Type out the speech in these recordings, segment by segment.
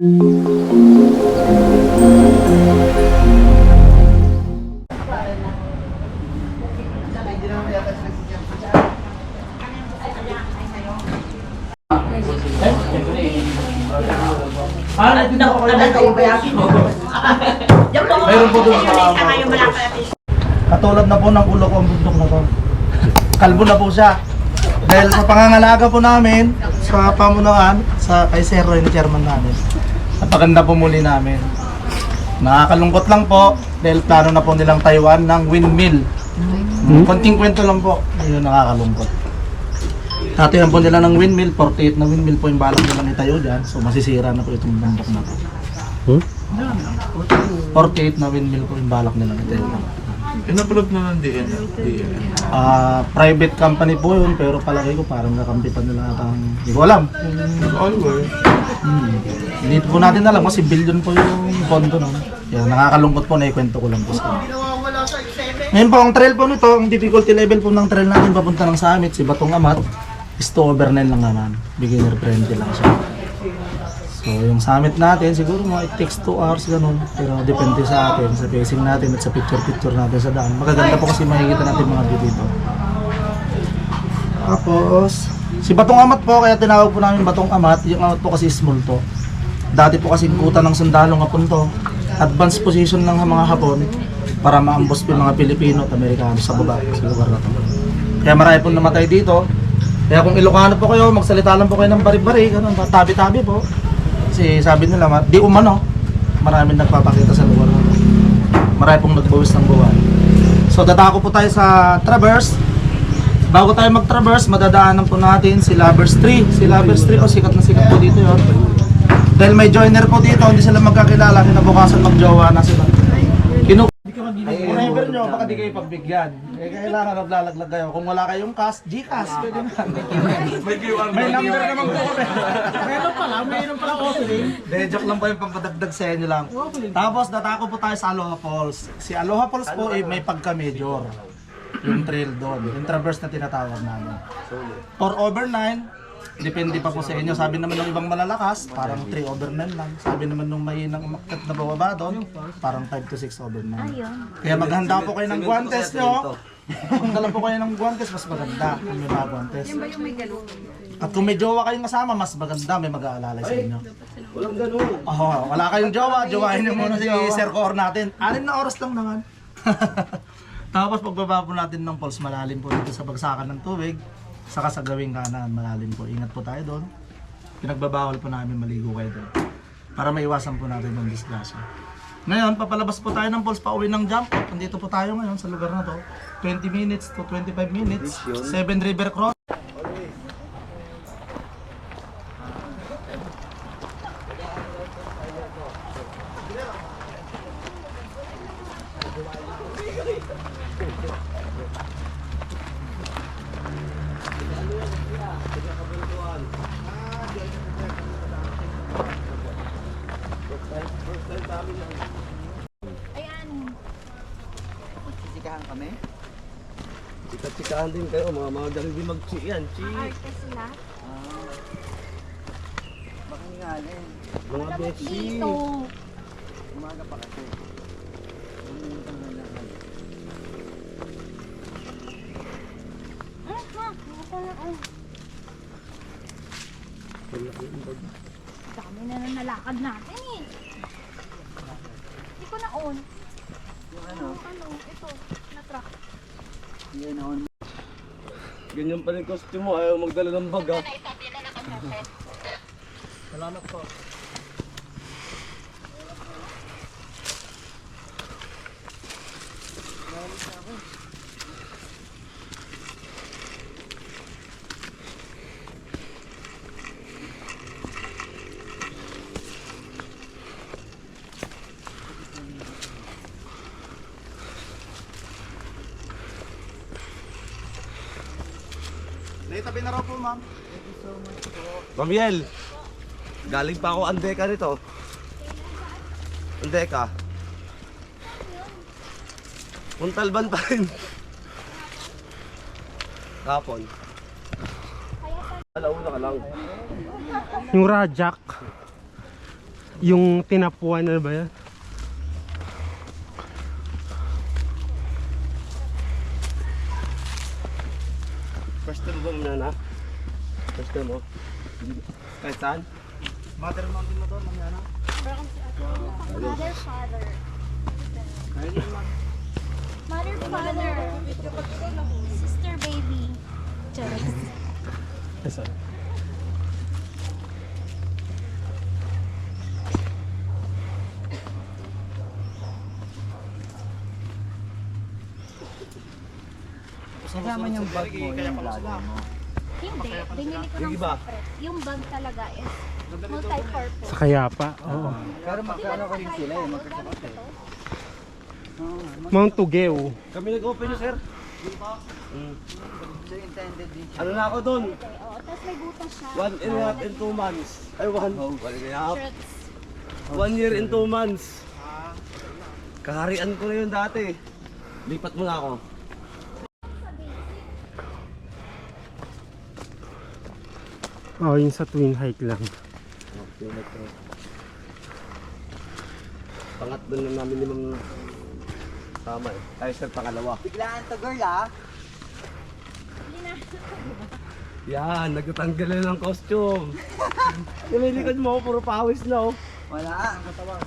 Mayroon po doon sa katulad na po ng ulo ko ang bundok na to. Kalbo na po siya. Dahil sa pangangalaga po namin sa pamunuan sa kay Sir Roy na chairman namin. Napaganda po muli namin. Nakakalungkot lang po dahil plano na po nilang Taiwan ng windmill. Konting kwento lang po. Ayun, nakakalungkot. Tatayan po nila ng windmill, 48 na windmill po yung balak nilang itayo dyan. So masisira na po itong bundok na to. 48 na windmill po yung balak nilang itayo. Inapulog na ng DN. Private company po yun, pero palagay ko parang nakampitan nila ata ang... Hindi ko alam. Always. Hindi po natin alam kasi billion po yung pondo nun. Yan, nakakalungkot po, naikwento ko lang po sa inyo. Ngayon po, ang trail po nito, ang difficulty level po ng trail natin papunta ng summit, si Batong Amat, is 2 over 9 lang naman. Beginner friendly lang siya. So yung summit natin, siguro mga it takes 2 hours ganun. Pero depende sa atin, sa pacing natin at sa picture-picture natin sa daan. Magaganda po kasi makikita natin mga view dito. Tapos, si Batong Amat po, kaya tinawag po namin Batong Amat. Yung Amat po kasi small to. Dati po kasi kuta ng sundalong hapon to. Advanced position ng mga hapon para maambos po yung mga Pilipino at Amerikano sa baba, sa lugar na to. Kaya marami po namatay dito. Kaya kung Ilocano po kayo, magsalita lang po kayo ng bari-bari, ganun, tabi-tabi po. Kasi sabi nila, di umano, maraming nagpapakita sa lugar na to. Marami pong nagbuwis ng buwan. So dadako po tayo sa Traverse. Bago tayo mag-traverse, madadaanan po natin si Lovers 3. Si Lovers 3 po, sikat na sikat po dito yun. Dahil may joiner po dito, hindi sila magkakilala, kinabukasan mag-jowa na sila. Forever nyo, baka di kayo pagbigyan. Kailangan maglalaglag kayo. Kung wala kayong cash, Gcash, pwede na. May number naman po kami. Mayroon pala offering. Joke lang po yung pampadagdag sa inyo lang. Tapos datako po tayo sa Aloha Falls. Si Aloha Falls po may pagka-major. Yung trail doon, yung traverse na tinatawag namin. 4 over 9, depende pa po sa inyo. Sabi naman ng ibang malalakas, parang 3 over 9 lang. Sabi naman nung mahinang umakyat na bababa doon, parang 5 to 6 over 9. Kaya maghanda po kayo ng guantes nyo. Magdala po kayo ng guantes, mas maganda kung may mga guantes. At kung may jowa kayong kasama, mas maganda, may mag-aalalay sa inyo. Walang ganun. Wala kayong jowa, jowahin nyo muna si Sir Core natin. 6 na oras lang naman. Tapos pagbaba po natin ng falls, malalim po dito sa bagsakan ng tubig. Saka sa gawing kanan, malalim po. Ingat po tayo doon. Pinagbabawal po namin maligo kayo doon. Para maiwasan po natin yung disgrasya. Ngayon, papalabas po tayo ng falls, pauwi ng jump. Nandito po tayo ngayon sa lugar na to. 20 minutes to 25 minutes. 7 river cross. Sisikahan kami? Sikat-sikahan din kayo, mga galing din mag-chi yan. Arte sila. Baka nga rin. Mga beshi. Dito. Umaga pa kasi. Pumunta na lang. Dami na nalakad natin eh. Hindi ko na-on. Yung ano? Ito, na-truck. Yan on. Ganyan pa rin costume mo, ayaw magdala ng bag ha. Salamat po. Naitabi na raw po, ma'am. Mamiel, galing pa ako Andeka nito. Andeka. Puntalban pa rin. Kapon. Alauna ka lang. Yung Rajak. Yung tinapuan na ba yan? First time ba muna na? First time mo? Kahit saan? Mother mountain mo to, mamaya na. Mother, father. Mother, father. Sister, baby. Charis. Kasama niyang bag mo, yung vlogger mo. Hindi, binili ko ng separate. Yung bag talaga is multi-purpose. Sa Kayapa, oo. Pero magkano ko rin sila eh, magkasakot eh. Mount Tugeo. Kami nag-open nyo, sir. So intended din siya. Ano na ako doon? Okay, oo. Tapos may butas siya. 1 and a half and 2 months. Ay, 1 and a half. Shirts. 1 year and 2 months. Kaharian ko na yun dati. Lipat mo na ako. Oh, yung sa twin hike lang. Pangatlo na namin ni Ma'am tama eh. Ay, sir, pangalawa. Biglaan to girl ah. Yan, nagtatanggal na ng costume. Yung may likod mo, puro pawis na oh. Wala, ang katawan.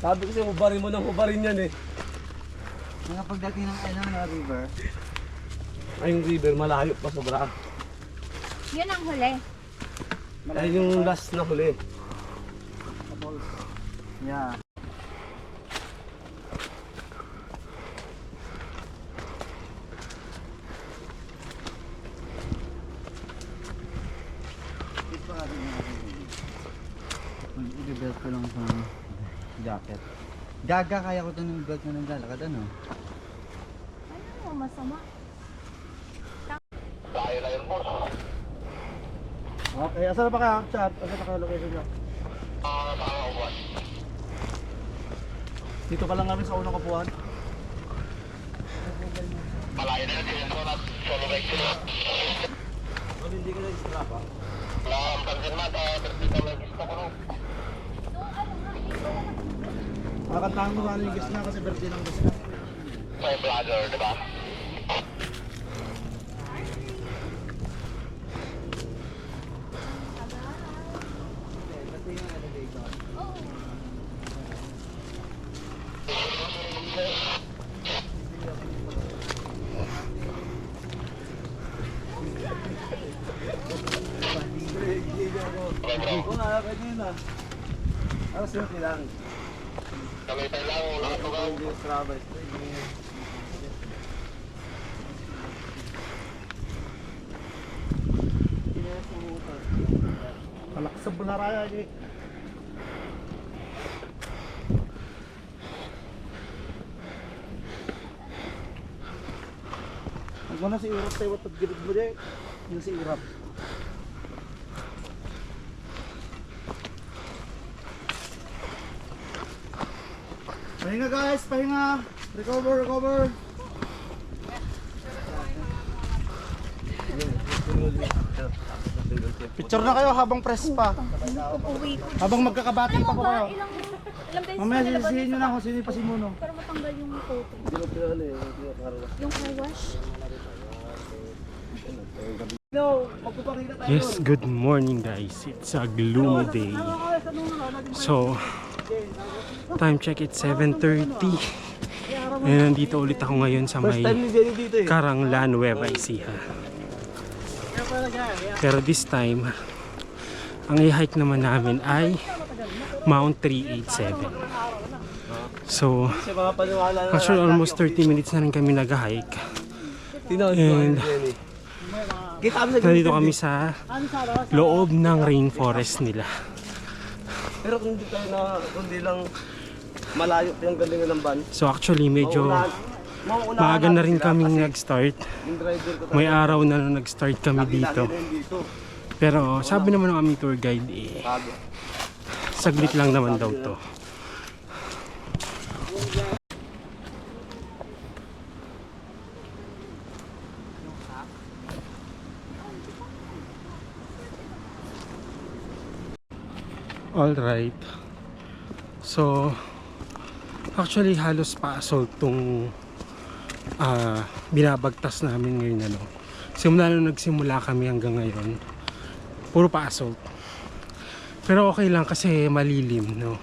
Sabi kasi hubarin mo ng hubarin yan eh. Mga pagdating ng na river. Ay, yung river, malayo pa sobra. Yun ang huli. Ay, yung last na huli. Yeah. Mag-i-belt ko lang sa jacket. Gaga, kaya ko ito ng belt na naglalakad, ano? Ano masama? Okay, asan na ba kaya? Chat, asan na kaya location nyo? Dito pa lang namin sa unang kapuhan. Hindi ka na-strap ah. Kakantahan mo nga yung gas na kasi birthday ng gas na. Oo nga, pwede yun ah. Ano simple lang. Kalitay lang, wala ka ba? Hindi yung travel. Malaksab na raya eh. Huwag mo na si Irap tayo at gilid mo dyan. Yung si Irap. Pahinga guys, pahinga. Recover, recover. Picture na kayo habang press pa. Uwi ko. Habang magkakabati Alam pa mo po ba, kayo. ilang beses Mamaya ko nilabas sisihin nyo ito na kung sino yung pasimuno. para matanggal yung coating. Hindi mo pinakala eh. Hindi mo karawas. Yung car wash. No, magpapakita tayo. Yes, good morning guys. It's a gloomy day. So, time check it's 7:30. And nandito ulit ako ngayon sa First may time ni Jenny dito eh. Karanglan, Nueva Ecija. Pero this time, ang i-hike naman namin ay Mount 387. So, Kasi mga paniwala na. actually almost 30 minutes na rin kami nag-hike. Tinawag ko And ni Jenny. Kita kami sa nandito kami sa loob ng rainforest nila. Pero kung hindi tayo na, kundi lang malayo yung galingan ng van. So actually medyo Mauunahan maaga na rin sila kaming kasi nag-start. yung driver ko May araw na nung nag-start kami dito. dito. Pero sabi naman ng aming tour guide eh, Sabi. saglit lang naman daw to. Alright. So, actually halos pa-assault tong binabagtas namin ngayon, ano. Simula nung nagsimula kami hanggang ngayon, puro pa-assault. Pero okay lang kasi malilim, no.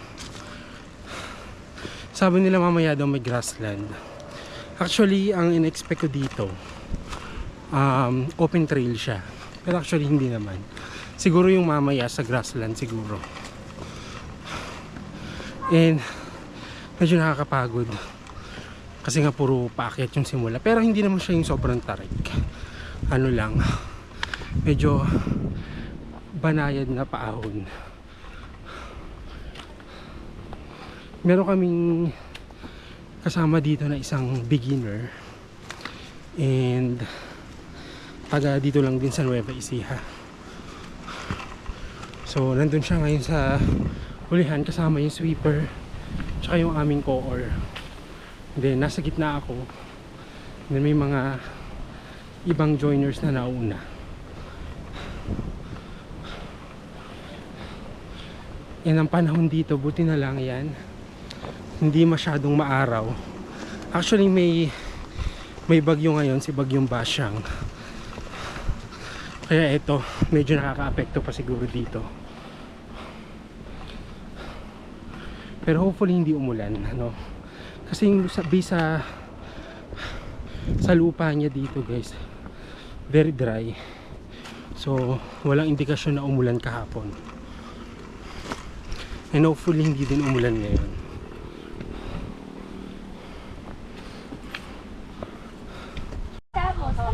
Sabi nila mamaya daw may grassland. Actually, ang in-expect ko dito, open trail siya. Pero actually hindi naman. Siguro yung mamaya sa grassland siguro. And medyo nakakapagod. Kasi nga puro paakyat yung simula. Pero hindi naman siya yung sobrang tarik. Ano lang, medyo banayad na paahon. Meron kaming kasama dito na isang beginner. And taga dito lang din sa Nueva Ecija. So nandun siya ngayon sa hulihan kasama yung sweeper tsaka yung aming co-or. Then nasa gitna ako. Then may mga ibang joiners na nauna. Yan ang panahon dito, buti na lang yan, hindi masyadong maaraw. Actually may bagyo ngayon, si Bagyong Basyang. Kaya ito, medyo nakaka-apekto pa siguro dito. Pero hopefully hindi umulan, ano. Kasi yung base sa lupa niya dito, guys, very dry. So walang indikasyon na umulan kahapon. And hopefully hindi din umulan ngayon. Tapos na.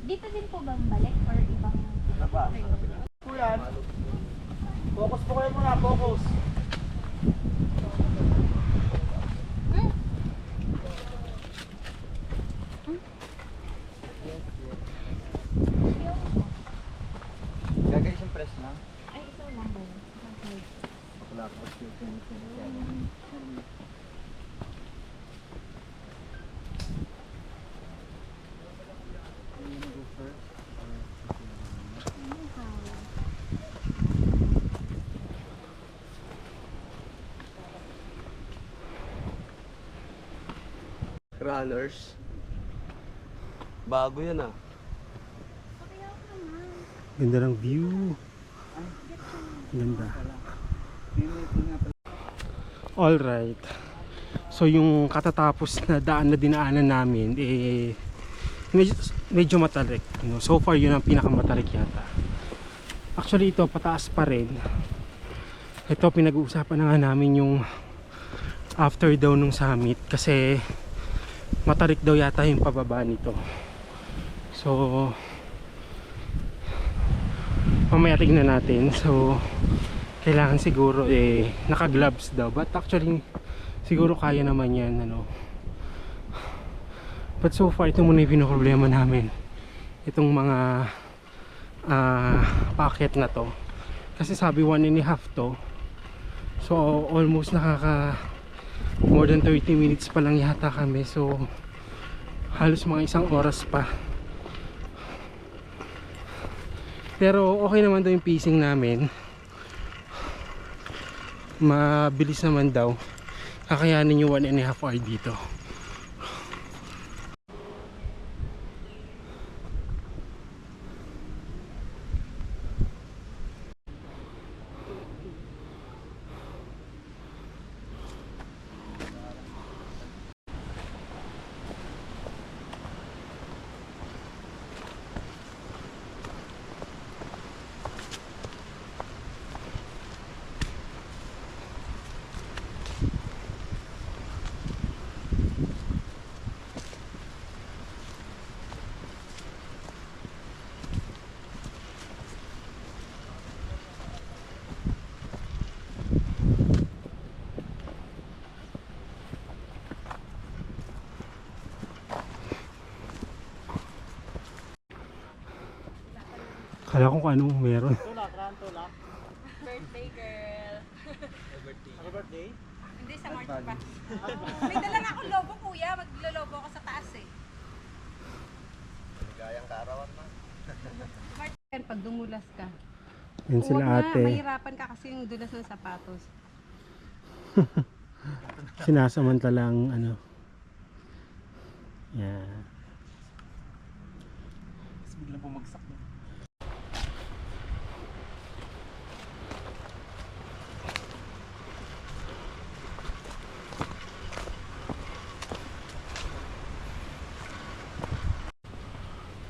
Dito din po bang balik or ibang? Kuya, focus po kayo muna, focus. Gagay isang press lang. Ay, ito lang ba yun? Okay. Wala ko kasi yung Runners. Bago yan ah. Ganda ng view. Ganda. Alright. So yung katatapos na daan na dinaanan namin, medyo matarik. You know, so far yun ang pinakamatarik yata. Actually ito pataas pa rin. Ito pinag-uusapan na nga namin yung after daw nung summit kasi matarik daw yata yung pababa nito. So mamaya tignan natin. So kailangan siguro naka-gloves daw, but actually siguro kaya naman yan, ano. But so far ito muna yung pinoproblema namin, itong mga packet na to, kasi sabi 1.5 to. So almost nakaka more than 30 minutes pa lang yata kami. So halos mga 1 oras pa. Pero okay naman daw yung pacing namin. Mabilis naman daw. Kakayanin yung 1.5 hour dito. Kala ko kung anong meron. Birthday girl. Happy birthday. Hindi, sa March pa. May dala na akong lobo, kuya. Maglolobo ako sa taas eh. Gayang kaarawan na. Pag dumulas ka. Yan sila Huwag na, ate. mahirapan ka kasi yung dulas ng sapatos. Sinasamantalang ano. Yan. Tapos biglang bumagsak na.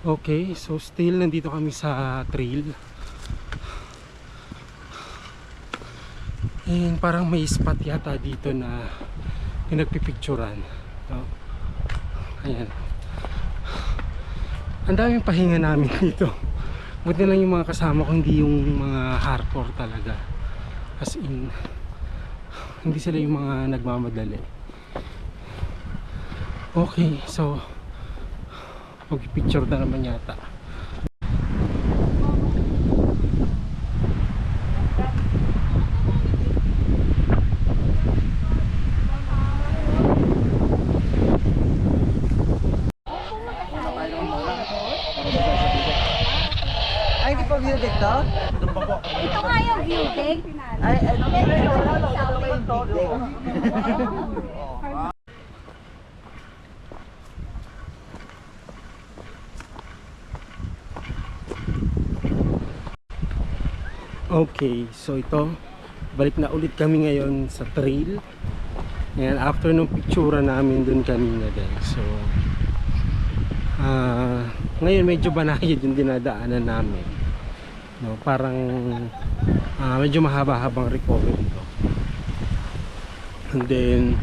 Okay, so still nandito kami sa trail. And parang may spot yata dito na pinagpipicturan. No? Ayan. Ang daming pahinga namin dito. Buti lang yung mga kasama ko, hindi yung mga hardcore talaga. As in, hindi sila yung mga nagmamadali. Okay, so mag-picture na naman yata. Ay, hindi pa view deck to? Ito nga yung view deck. Ay, wala kayong view deck. Okay, so ito, balik na ulit kami ngayon sa trail. Ayan, after nung picture namin dun kanina guys. So, ngayon medyo banayad yung dinadaanan namin. No, parang medyo mahaba-habang recovery ito. And then,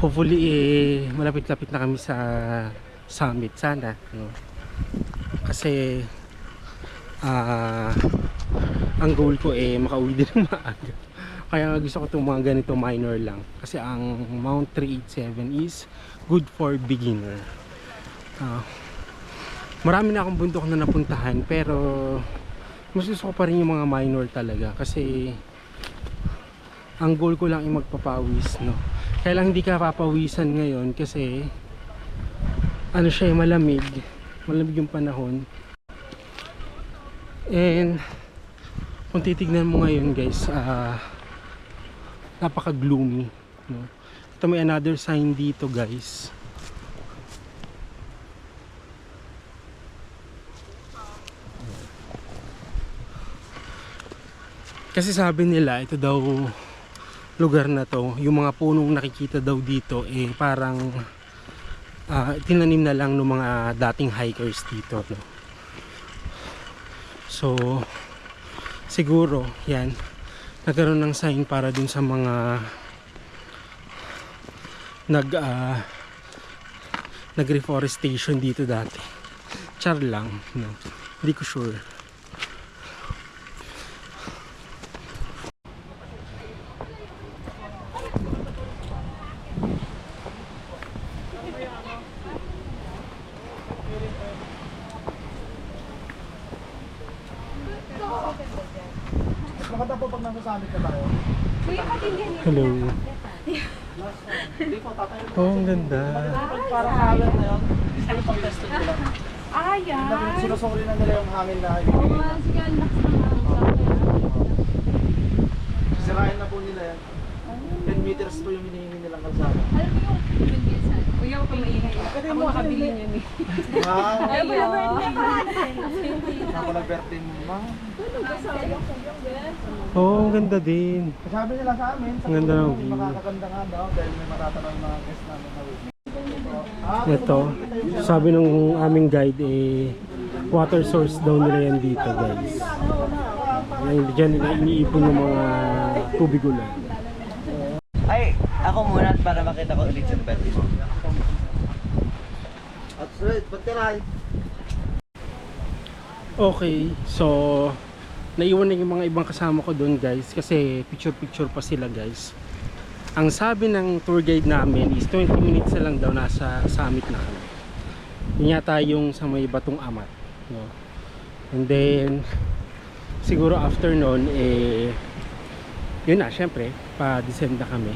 hopefully malapit-lapit na kami sa summit sana. No? Kasi, ang goal ko makauwi din ng maaga. Kaya gusto ko itong mga ganito minor lang. Kasi ang Mount 387 is good for beginner. Marami na akong bundok na napuntahan, pero mas gusto ko pa rin yung mga minor talaga. Kasi ang goal ko lang ay magpapawis. No? Kaya lang hindi ka papawisan ngayon kasi ano siya, malamig. Malamig yung panahon. And kung titignan mo ngayon guys, napaka gloomy, no? Ito may another sign dito guys. Kasi sabi nila ito daw lugar na to, yung mga punong nakikita daw dito parang tinanim na lang ng mga dating hikers dito, no? So siguro yan, nagkaroon ng sign para dun sa mga nag-reforestation dito dati. Char lang, no? Hindi ko sure. Maganda po pag nasa summit na tayo. Hello. Oh, ang ganda. Parang hangin na yun. Ano pang tested ko lang. Yan. Sinusuri na nila yung hangin na Sige, ang lakas naman. sirain na po nila yan. 10 meters po yung hinihingi nilang kalsada. Alam mo yung minsan, kuya ko maingay. Ako makabili niyan eh. Ako nag-birthday mo ma. Oh, ang ganda din. Sabi nila sa amin, sa Ang ganda ng hindi view. makakaganda nga daw dahil may matatanaw yung mga guests namin na witness. Ito, sabi ng aming guide water source daw nila yan dito guys. Diyan nila iniipon yung mga tubig ulan. Ay, ako muna para makita ko ulit yung birthday mo. At sulit, pagtiray. Okay, so naiwan na yung mga ibang kasama ko doon guys kasi picture pa sila guys. Ang sabi ng tour guide namin is 20 minutes na lang daw nasa summit na kami. Yun yata yung sa may Batong Amat, no? And then siguro after nun yun na, syempre pa-descend na kami.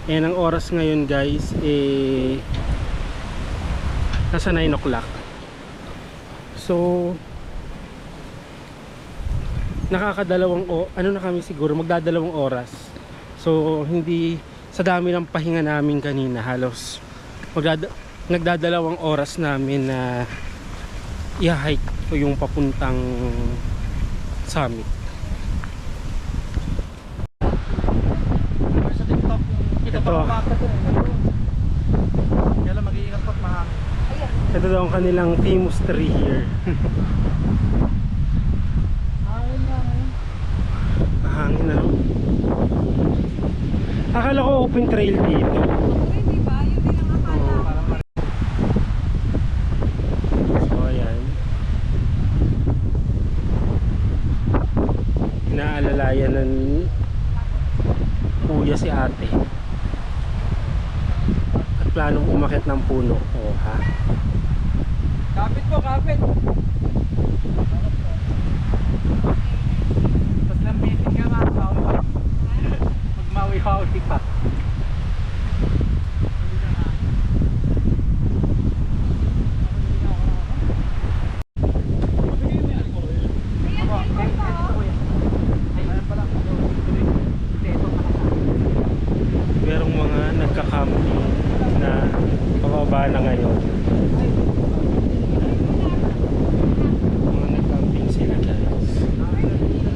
And ang oras ngayon guys nasa 9 o'clock. So nakakadalawang ano na kami siguro, magdadalawang oras. So hindi sa dami ng pahinga namin kanina, halos nagdadalawang oras namin na i-hike ko yung papuntang summit. Sa TikTok, kita Ito. pa umakyat ko. Kaya lang mag-iingat pa at mahangin. Ito daw ang kanilang famous tree here. Mahangin na, no? Akala ko open trail dito. Hindi ba? Yun din ang akala. So ayan, inaalalayan ng kuya si ate at planong umakyat ng puno. Oh, ha? Kapit po, kapit. Tapos lang meeting ka magmawi-hawi pa. Merong mga nagka-camping na pababa na ngayon. Mga nag-camping sila, guys.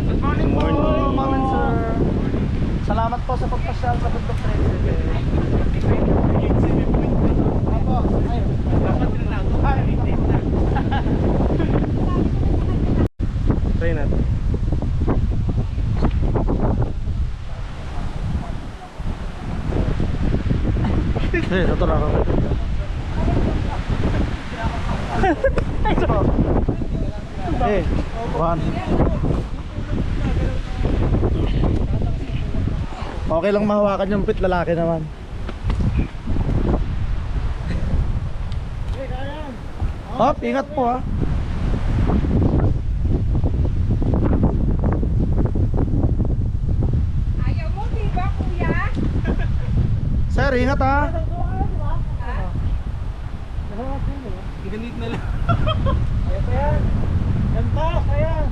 Good morning, Good morning. po, ma'am and sir. Salamat po sa pagpasyal sa Bundok Trail. Opo, ay, dapat rin na. Try natin. Eh, natulak ako. Eh, one. Okay lang mahawakan yung pit, lalaki naman. Hop, ingat po ha. Ayaw mo, di ba, kuya? Sir, ingat ha. Ganit na lang. Ayan pa yan. Ganda, ayan.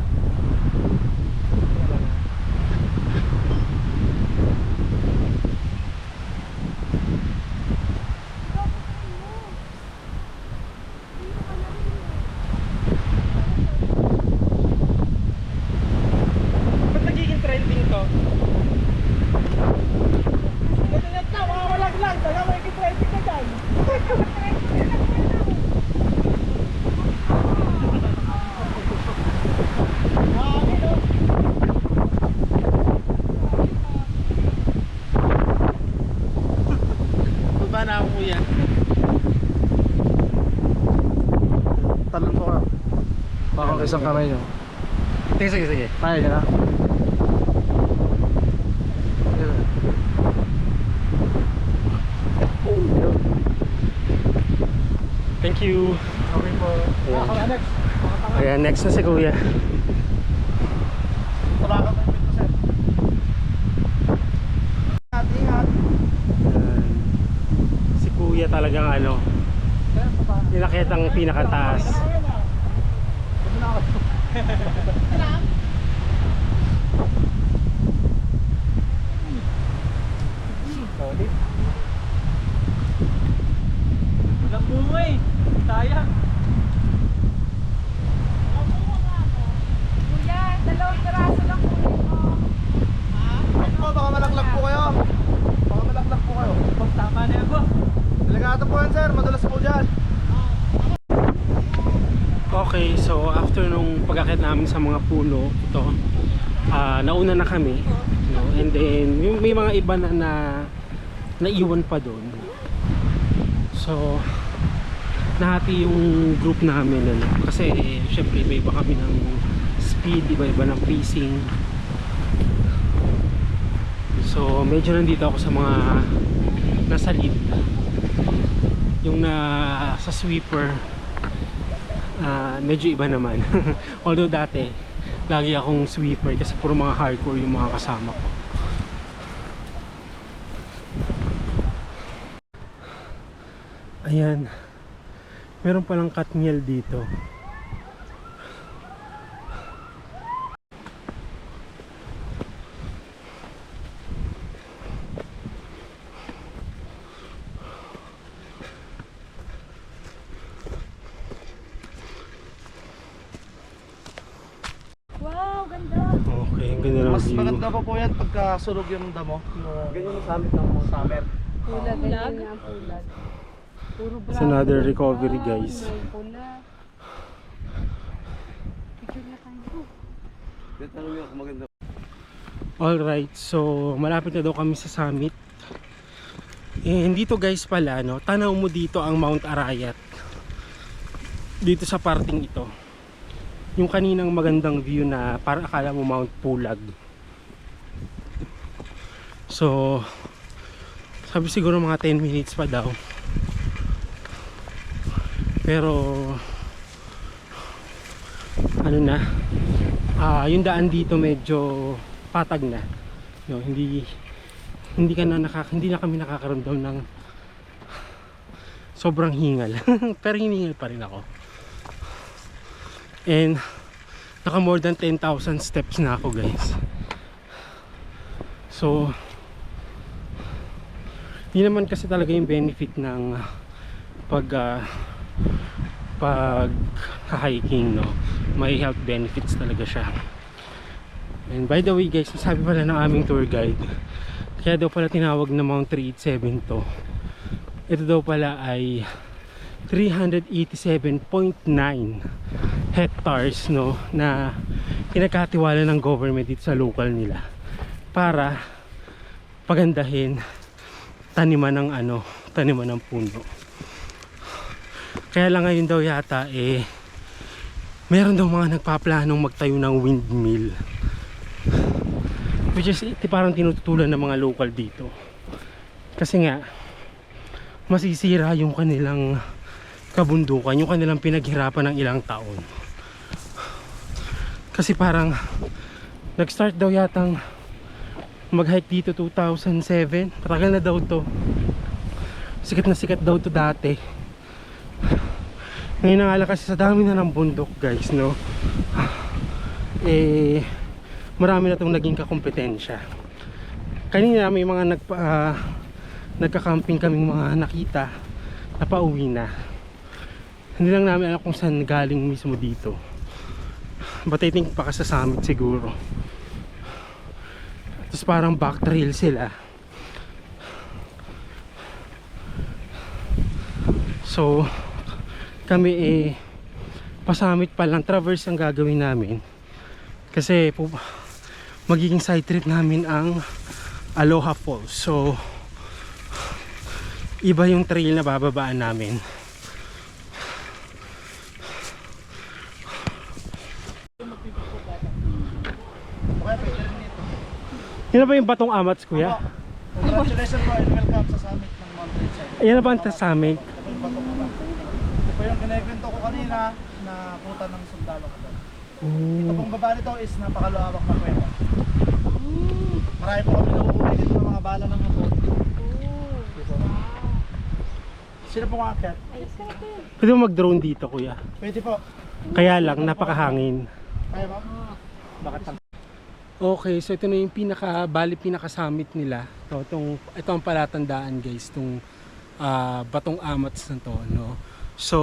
Ba't nagiging trending to? Ingat na, mga malaglag. Taga may kitraffic ka dyan. Baba na ako, kuya. Talon po ka. Baka isang kamay nyo. Sige, sige. Kaya nyo na. Thank you. Okay po. Ayan. Next. Ayan, next na si kuya. Wala ka pa yung pito, sir. Ingat. Ayan. Si kuya talagang ano, inakit ang pinakataas. Walang bunga eh. Sayang. Kuya, 2 piraso lang kunin mo. Po, baka malaglag po kayo. Baka malaglag po kayo. Tama na yan po. Delikado po yan, sir. Madulas po dyan. Okay, so after nung pag-akit namin sa mga puno, ito, nauna na kami. No? And then, may mga iba na naiwan pa doon. So, nahati yung group namin. Ano? Kasi, syempre, iba-iba kami ng speed, iba-iba ng pacing. So, medyo nandito ako sa mga nasa lead. Yung sa sweeper, medyo iba naman. Although dati lagi akong sweeper kasi puro mga hardcore yung mga kasama ko. Ayan, meron palang katniel dito. Okay, ang ganda ng Mas view. maganda pa po yan pagka sunog yung damo. Ganyan yung summit ng summer. Pula, ganyan nga ang pula. Puro It's another recovery, guys. may pula. Picture na tayo. Alright, so malapit na daw kami sa summit. And dito guys pala, no, tanaw mo dito ang Mount Arayat. Dito sa parting ito. Yung kaninang magandang view na parang akala mo Mount Pulag. So, sabi siguro mga 10 minutes pa daw. Pero, ano na, yung daan dito medyo patag na. No, hindi na kami nakakaramdam ng sobrang hingal. Pero hiningal pa rin ako. And naka more than 10,000 steps na ako, guys. So yun naman kasi talaga yung benefit ng pag hiking, no. May health benefits talaga siya. And by the way guys, sabi pala ng aming tour guide, kaya daw pala tinawag na Mount 387 to. Ito daw pala ay 387.9 hectares, no, na pinagkatiwala ng government dito sa local nila para pagandahin taniman ng puno. Kaya lang ngayon daw yata meron daw mga nagpaplanong magtayo ng windmill, which is parang tinututulan ng mga local dito kasi nga masisira yung kanilang kabundukan, yung kanilang pinaghirapan ng ilang taon. Kasi parang nag-start daw yatang mag-hike dito 2007. Matagal na daw to. Sikat na sikat daw to dati. Ngayon na nga lang kasi sa dami na ng bundok, guys, no, marami na itong naging kakompetensya. Kanina may mga nagka-camping kaming mga nakita na pauwi na. Hindi lang namin alam kung saan galing mismo dito, but I think baka sa summit siguro. Tapos parang back trail sila. So kami pa-summit pa lang, traverse ang gagawin namin kasi magiging side trip namin ang Aloha Falls. So iba yung trail na bababaan namin. Yan na ba yung Batong Amats, kuya? Congratulations po and welcome sa summit ng Mount 387. Yan na ba ang summit? Ito yung Batong Amat. Ito po yung kinikwento ko kanina na puta ng sundalo ko. Ito pong baba nito is napakaluwak na kwento. Marami po kami nakukuha dito ng mga bala ng motor. Sino pong aakyat? Pwede mo mag-drone dito, kuya? Pwede po. Kaya lang, napakahangin. Kaya ba? Bakit? Okay, so ito na yung pinaka-summit nila. Ito ang palatandaan, guys, itong Batong Amats na to, no? So,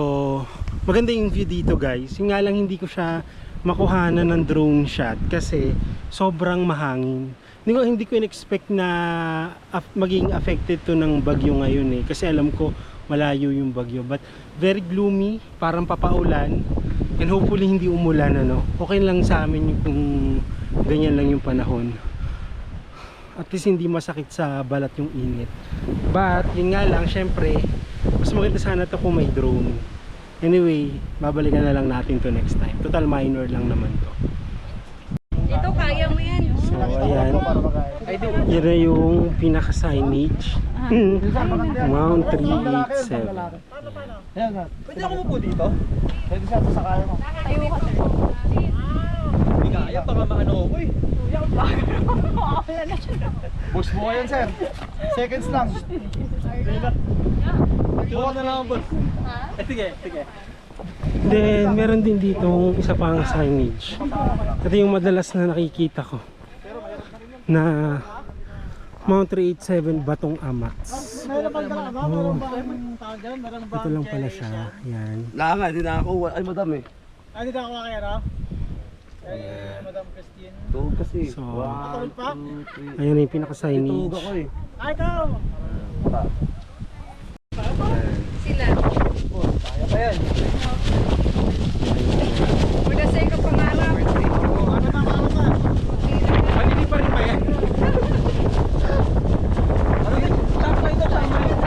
maganda yung view dito, guys. Yung nga lang hindi ko siya makuhanan ng drone shot kasi sobrang mahangin. Hindi ko in-expect na maging affected to ng bagyo ngayon kasi alam ko malayo yung bagyo, but very gloomy, parang papaulan, and hopefully hindi umulan, okay lang sa amin kung ganyan lang yung panahon, at least hindi masakit sa balat yung init. But yun nga lang, syempre mas maganda sana to kung may drone. Anyway, babalikan na lang natin to next time, total minor lang naman to. Ito, kaya mo yan. So ayan, yun na yung pinaka-signage. Mount 387. Ayan nga. Pwede ako mo po dito? Pwede siya sa kaya mo. Tayo ka, sir. Hindi kaya, baka maano ako eh. Boss mo yan, sir. Seconds lang. Buka na lang ang boss. Sige. Then meron din dito isa pang signage. Ito yung madalas na nakikita ko na Mount 387 Batong Amats. Ito lang pala siya. Yan. Hindi na ako. Ay, madam eh. Hindi na ako kaya na? Madam Christine. Tuhog kasi. So, 1, 2, 3. ayun na yung pinaka-signage. Tuhog ako eh. Ay, ikaw! Sila. Kaya pa yan. Magasay ka pangarap. Ano na, ano na? Malili pa rin ba yan? Ano yun? Tama ito, tama yun.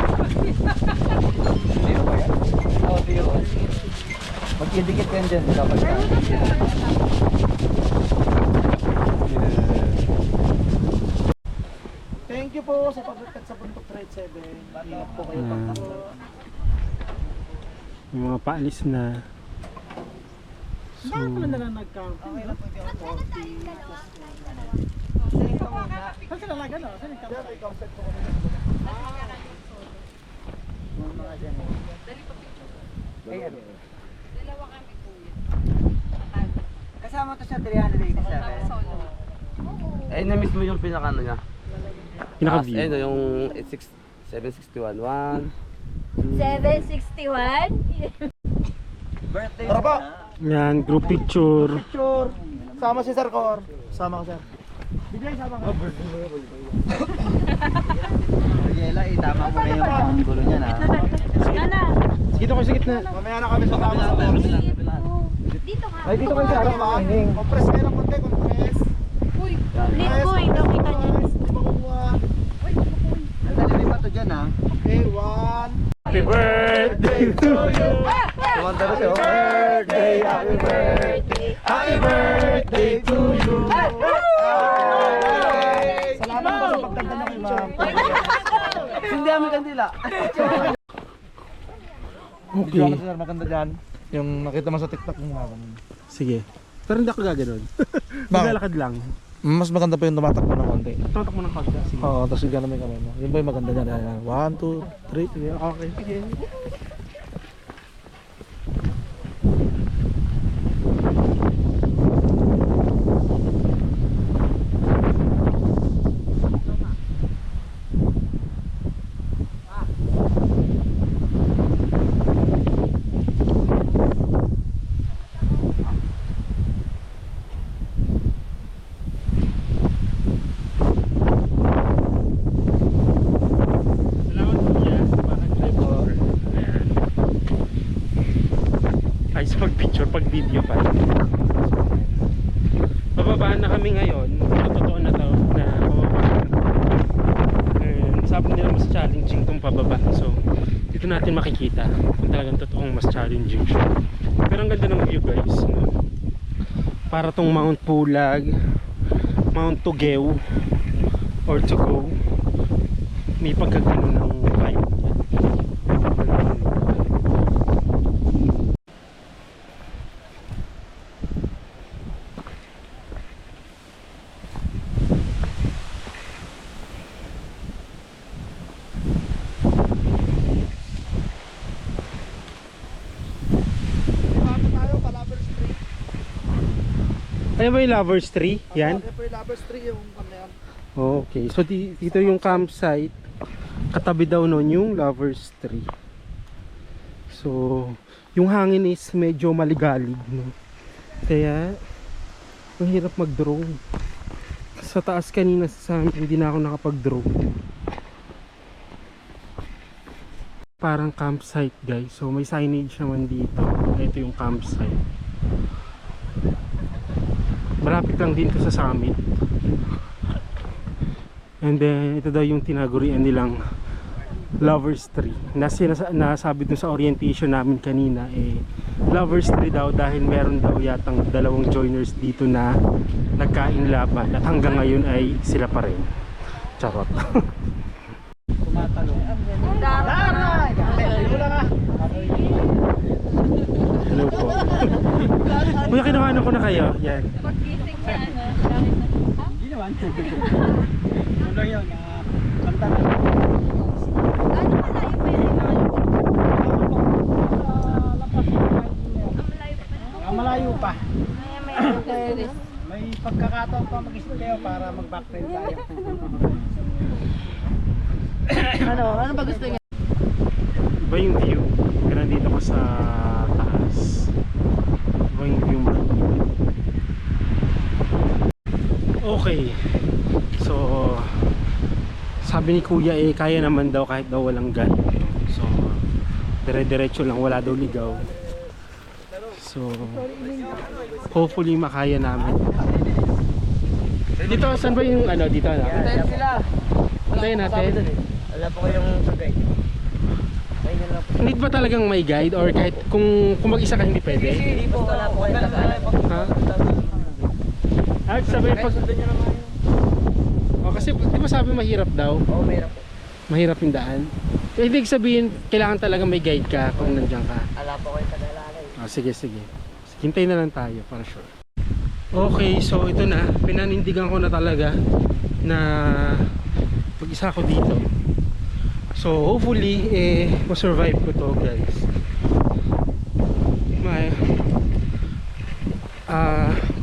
Zero ba yan? Oo, zero. Mag-indicate ka yan dyan. Dapat ka. Thank you po sa pagkakat sa Buntok Trade 7. Ingat po kayo pagkakat. Yung mga paalis na. So, Bakit pala na nag-camp? Okay lang po yung 40. Saan sila lang gano'n? Saan yung camp? May campsite po kami. Mga dyan. Ayan. Kasama to sa 387. Solo. Eh, na-miss mo yung pinaka-ano niya? pinaka-view. Eh, yung 761. 1, 761? Birthday Tara po! Yan, group picture. Picture! Sama si Sir Cor. Sama ka, Sir. Bigay, sama ka. Yela, itama mo na yung gulo niya na. Dito ko sa gitna. Mamaya na kami sa tama. Dito ka. Ay, dito kayo sa harap mga hing. Compress kayo ng konti, compress. Uy, Likoy, nakita niyo. Ang dali pa to dyan ha. Okay, 1. Happy birthday to you. Tumanda na siya. Birthday, happy birthday. Happy birthday to you. Salamat po sa pagkanta na kay ma'am. hindi kami kandila. Okay. Video ka, Sir, maganda dyan. Yung nakita mo sa TikTok mo nga. Sige. Pero hindi ako gaganon. Bakit? Maglalakad lang. Mas maganda pa yung tumatakbo ng konti. Tutok mo ng konti. Sige. Oo, tapos gano'n may kamay mo. Yun ba yung maganda dyan? 1, 2, 3. Sige, okay. Sige. Salamat po niya sa pag-drive over. Ayan. Ay, sa pag-picture, pag-video pa. Bababaan na kami ngayon. Totoo na to na bababaan na. Sabi nila mas challenging tong pababa. So, dito natin makikita kung talagang totoong mas challenging siya. Pero ang ganda ng view guys. No? Para tong Mount Pulag, Mount Tugew, or Tugo. May pagkagano ng vibe niya. Dito tayo, Palavers Tree. Ayan ba yung Lovers Tree? Yan? Ito yung Lovers Tree, yung ano yan. Oh, okay. So dito yung campsite. Katabi daw nun yung Lovers Tree. So yung hangin is medyo maligalig, no? Kaya ang hirap mag-drone. Sa taas kanina sa amin, hindi na ako nakapag-drone. Parang campsite guys. So may signage naman dito. Ito yung campsite. Malapit lang din to sa summit. And then ito daw yung tinagurian nilang Lovers Tree. Nasabi dun sa orientation namin kanina Lovers Tree daw dahil meron daw yatang dalawang joiners dito na nagkain laban at hanggang ngayon ay sila pa rin. Charot. Hello po. Kuya, kinuhanan ko na kayo. Yan. pag-gising niya, Hindi naman. Ano yun? Kanta na. Gaano malayo pa yun? Ang malayo pa. Malayo pa. May May pagkakataon pa mag-stay kayo para mag-backtrail tayo. Ano ba gusto niya? Iba yung view. Kaya nandito ko sa taas. Iba yung view makikita. Okay. So, sabi ni Kuya kaya naman daw kahit daw walang guide. So, dire-diretso lang, wala daw ligaw. So, hopefully makaya namin. Dito, saan ba yung ano? Dito na? Antayin sila. Antayin natin. Wala po kayong sagay. Need ba talagang may guide or kahit kung mag-isa ka hindi pwede? Hindi po, wala po kayong sagay. Ha? Sabi pag... Oh, kasi di ba sabi mahirap daw? Oo, mayroon po. Mahirap yung daan. Ibig sabihin, kailangan talaga may guide ka kung nandiyan ka. Wala po kayong sagay. Oh, sige. Hintay na lang tayo para sure. Okay, so ito na. Pinanindigan ko na talaga na mag-isa ako dito. So hopefully ma-survive ko to, guys.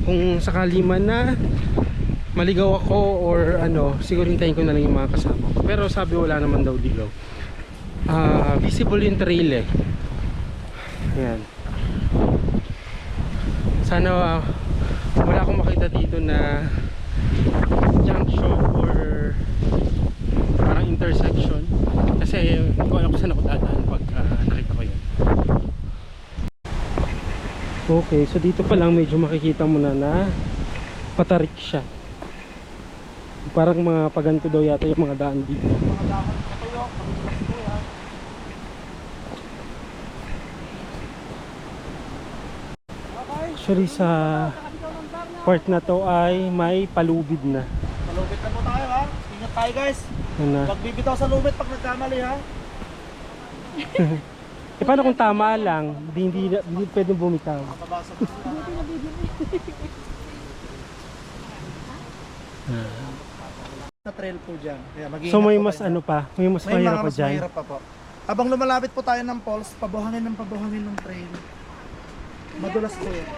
Kung sakali man na maligaw ako or ano, siguro hintayin ko na lang yung mga kasama ko. Pero sabi wala naman daw ligaw. Visible yung trail Ayan. Sana wala akong makita dito na junction or parang intersection, kasi hindi ko alam kung saan ako dadaan pag nakita ko yun. Okay, so dito pa lang medyo makikita mo na patarik siya. Parang mga paganto daw yata yung mga daan dito. Actually sa part na to ay may palubid na. Malupit na po tayo ha. Ingat tayo guys. Ano? Huwag bibitaw sa lumit pag nagkamali ha. Paano kung tama lang? Hindi pwedeng bumitaw. Makabasa na trail po dyan. Kaya mag-iingat So may po mas tayo. ano pa? May mas May mahirap mga pa mas dyan? mahirap pa po. Habang lumalapit po tayo ng falls, pabuhangin ng trail. Madulas po yun.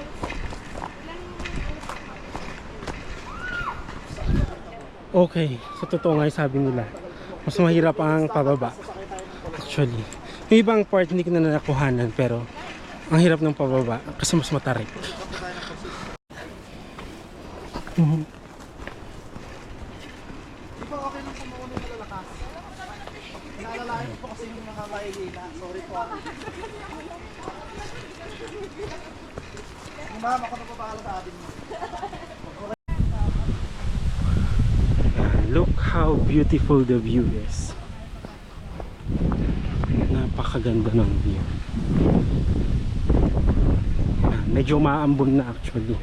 Okay, sa totoo nga yung sabi nila, mas mahirap ang pababa. Actually, yung ibang part hindi ko na nakuhanan, pero ang hirap ng pababa kasi mas matarik. Di ba okay lang kung mauna yung malalakas? Naalalain po kasi yung mga mahihina. Sorry po. Yung mama ko nagpapakala sa atin mo. Look how beautiful the view is. Napakaganda ng view. Medyo maambon na actually.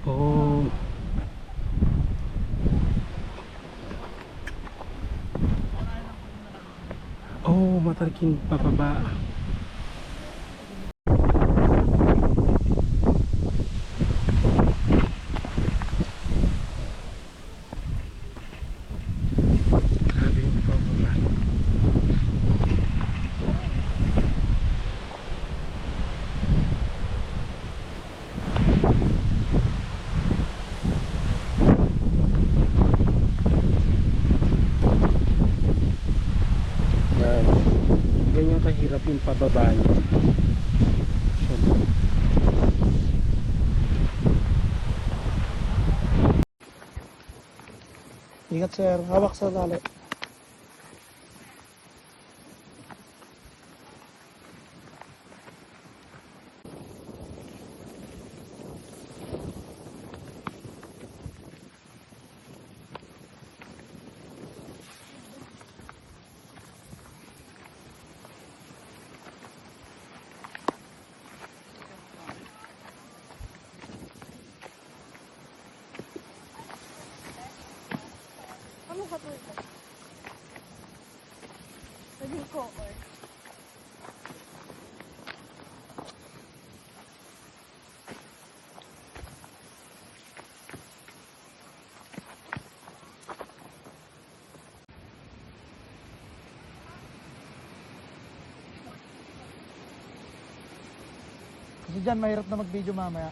Oh. Oh, matarikin pababa. Grabe yung pababa. Ganyan kahirap yung pababa niya. Ingat sir, hawak sa tali. Ano ka to ito? Pwede ko or? Kasi dyan mahirap na mag-video mamaya.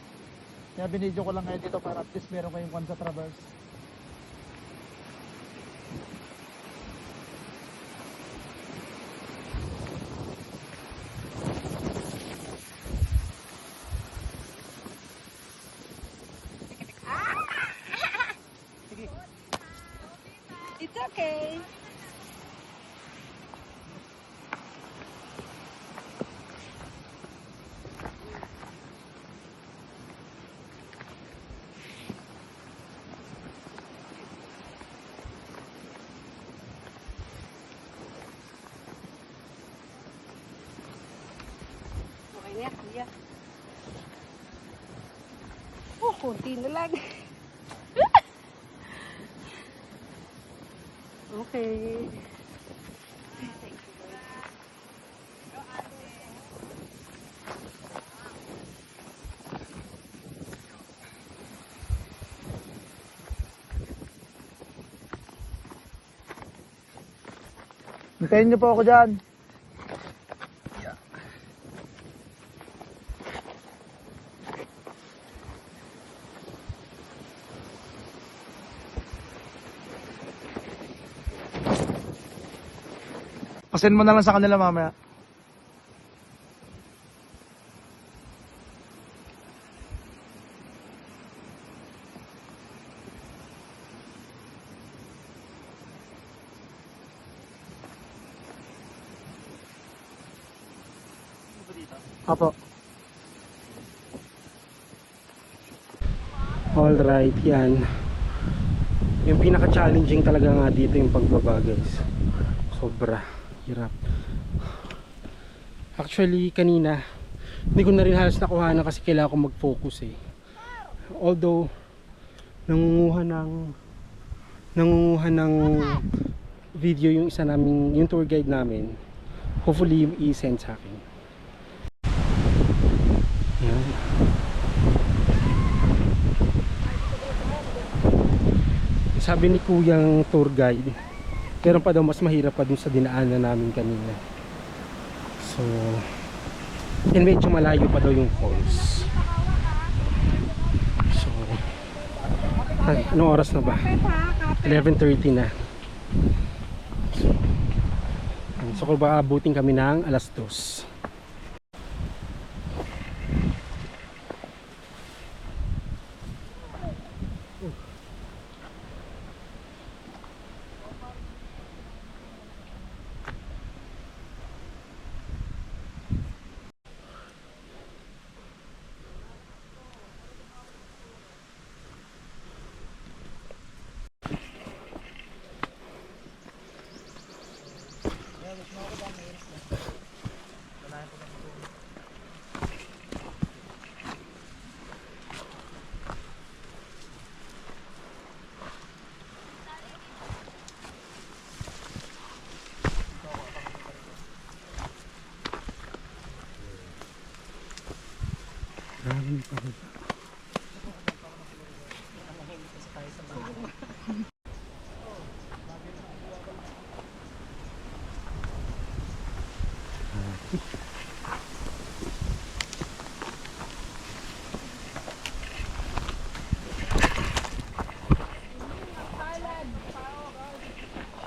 Kaya binidyo ko lang ngayon dito para at least meron kayong one sa traverse. Kunti na lang. Okay. Hintayin niyo po ako dyan. Pasend mo na lang sa kanila mamaya. Apo. Alright, yan. Yung pinaka-challenging talaga nga dito yung pagbaba, guys. Sobra hirap. Actually, kanina hindi ko na rin halos nakuha na kasi kailangan ko mag-focus eh. Although nangunguha ng video yung isa namin, yung tour guide namin. Hopefully i-send sa akin. Yan. Sabi ni kuyang tour guide, meron pa daw mas mahirap pa dun sa dinaanan namin kanina. So, and medyo malayo pa daw yung falls. So, anong oras na ba? 11:30 na. So, kung baka abutin kami ng alas 2.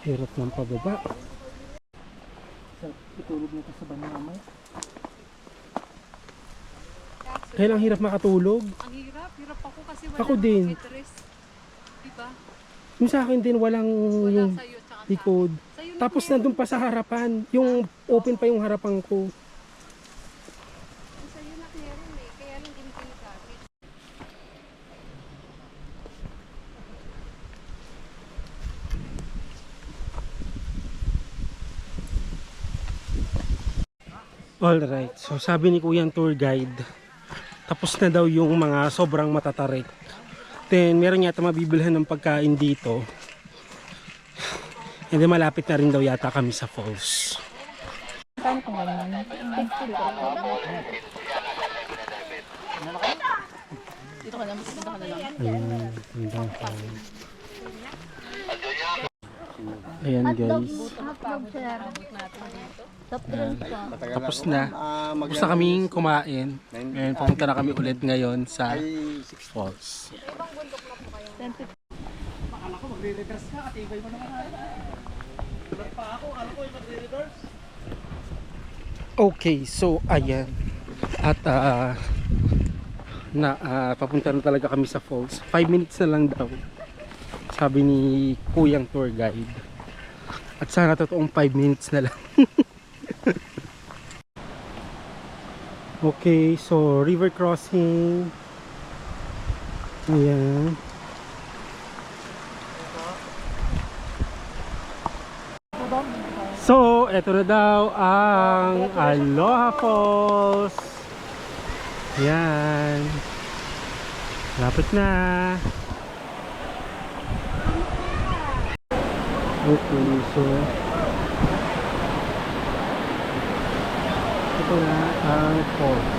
Hirap ng pababa. Itulog mo ka sa banyo mamaya. Kaya lang hirap makatulog. Ang hirap. Hirap ako kasi wala Ako din. interest. Diba? Yung sa akin din walang Wala yung sa'yo tsaka sa likod. sa'yo na Tapos meron. nandun pa sa harapan. Yung open pa yung harapan ko. Sa'yo na meron eh. Kaya lang din ginagamit. Alright, so sabi ni Kuyang tour guide, tapos na daw yung mga sobrang matatarik. Then meron yata mabibilhan ng pagkain dito. And then malapit na rin daw yata kami sa falls. Ayan, gandang falls. Ayan guys. Tapos na. Tapos na kaming kumain. Ngayon pumunta na kami ulit ngayon sa falls. Akala ko magre-reverse ka, katibay mo naman. Ulat pa ako, akala ko magre-reverse. Okay, so ayan. At papunta na talaga kami sa falls. 5 minutes na lang daw. Sabi ni Kuyang tour guide. At sana totoong 5 minutes na lang. Okay, so river crossing. Ayan. So, eto na daw ang Aloha Falls. Yan. Lapit na. Okay, so ito na ang falls.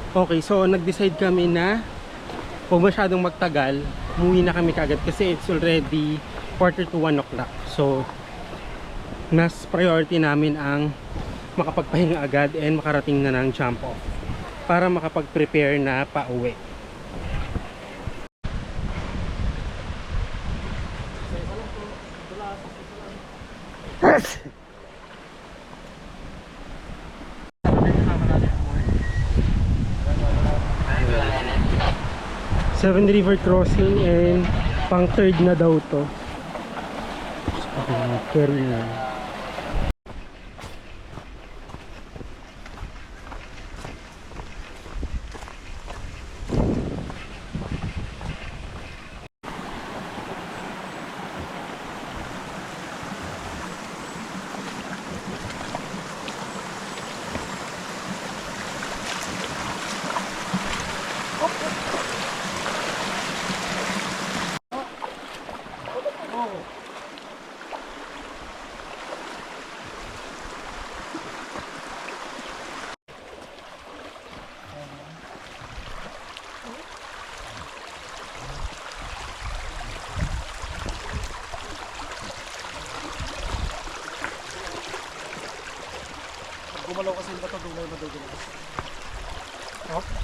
Okay, so nag-decide kami na kung masyadong magtagal, umuwi na kami kagad kasi it's already 1:45 o'clock. So mas priority namin ang makapagpahinga agad and makarating na ng jump off para makapag-prepare na pauwi. Seven River Crossing and pang third na daw to. Carry na. Gumalaw kasi yung bato, doon na yung madudulas. Okay.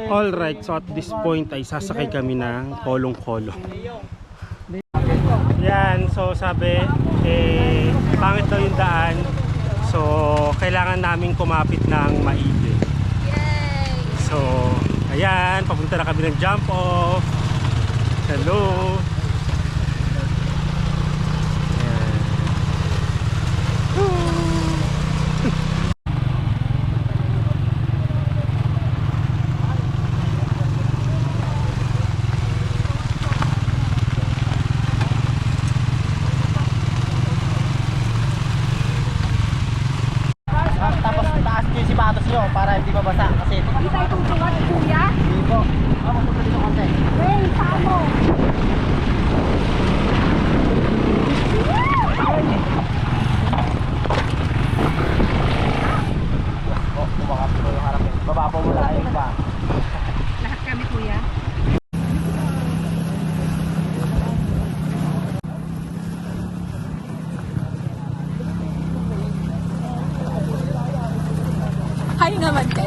Alright, so at this point ay sasakay kami ng kolong-kolong. Yan, so sabi, pangit daw yung daan. So, kailangan namin kumapit ng maigi. Yay! So, ayan, papunta na kami ng jump off. Hello! Ayan. Tapos taas nyo yung sipatos nyo para hindi mabasa kasi Hindi tayo tutuwag, kuya. hindi po. Mapunta dito konti. Hey, samo! Bumakas po yung harap. Baba po muna kayo ba? Lahat kami, kuya. Hi naman kayo.